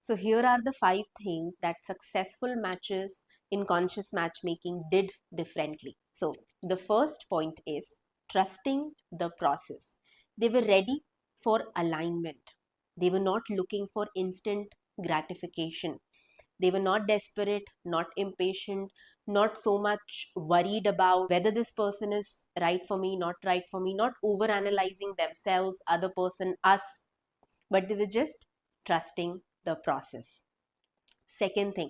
So here are the 5 things that successful matches in conscious matchmaking did differently. So the first point is trusting the process. They were ready for alignment. They were not looking for instant gratification. They were not desperate, not impatient, not so much worried about whether this person is right for me, not right for me, not over analyzing themselves, other person, us, but they were just trusting the process. Second thing,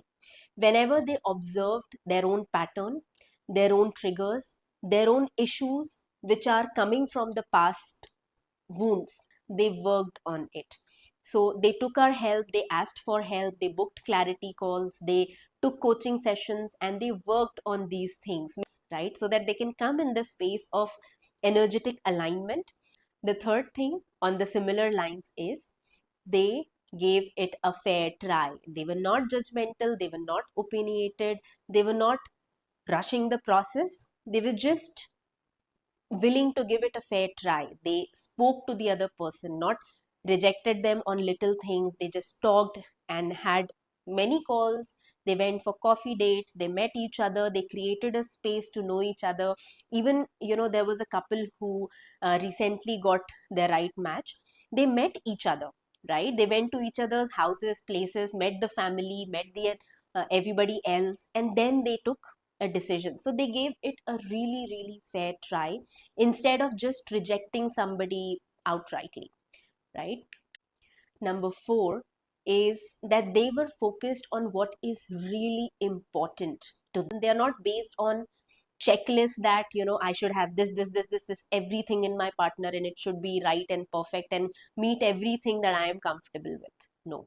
whenever they observed their own pattern, their own triggers, their own issues which are coming from the past wounds, they worked on it. So they took our help, they asked for help, they booked clarity calls, they took coaching sessions, and they worked on these things, right? So that they can come in the space of energetic alignment. The third thing on the similar lines is they gave it a fair try. They were not judgmental, they were not opinionated, they were not rushing the process. They were just willing to give it a fair try. They spoke to the other person, not rejected them on little things. They just talked and had many calls. They went for coffee dates, they met each other, they created a space to know each other. Even, there was a couple who recently got their right match. They met each other, right? They went to each other's houses, places, met the family, met the everybody else, and then they took a decision. So they gave it a really, really fair try instead of just rejecting somebody outrightly, right? Number 4 is that they were focused on what is really important to them. They are not based on checklists that, I should have this, everything in my partner, and it should be right and perfect and meet everything that I am comfortable with. No,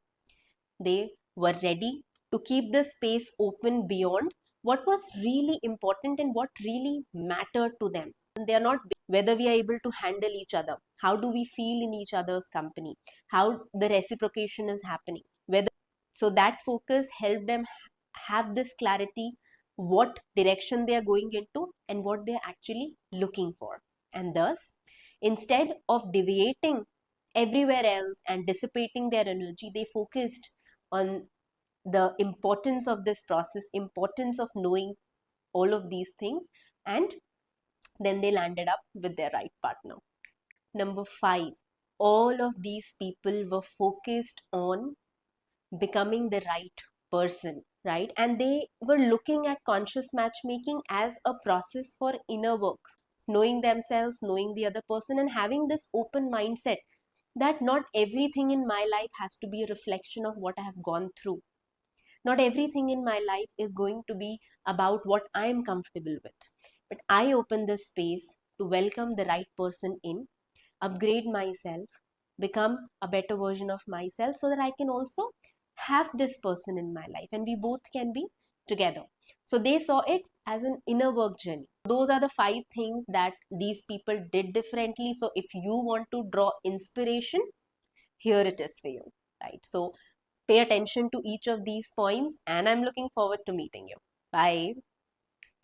they were ready to keep the space open beyond what was really important and what really mattered to them. They are not whether we are able to handle each other, how do we feel in each other's company, how the reciprocation is happening, whether. So that focus helped them have this clarity, what direction they are going into and what they are actually looking for. And thus, instead of deviating everywhere else and dissipating their energy, they focused on the importance of this process, importance of knowing all of these things, and then they landed up with their right partner. Number 5, all of these people were focused on becoming the right person, right? And they were looking at conscious matchmaking as a process for inner work, knowing themselves, knowing the other person, and having this open mindset that not everything in my life has to be a reflection of what I have gone through. Not everything in my life is going to be about what I am comfortable with. But I open this space to welcome the right person in, upgrade myself, become a better version of myself so that I can also have this person in my life and we both can be together. So they saw it as an inner work journey. Those are the 5 things that these people did differently. So if you want to draw inspiration, here it is for you, right? So pay attention to each of these points, and I'm looking forward to meeting you. Bye.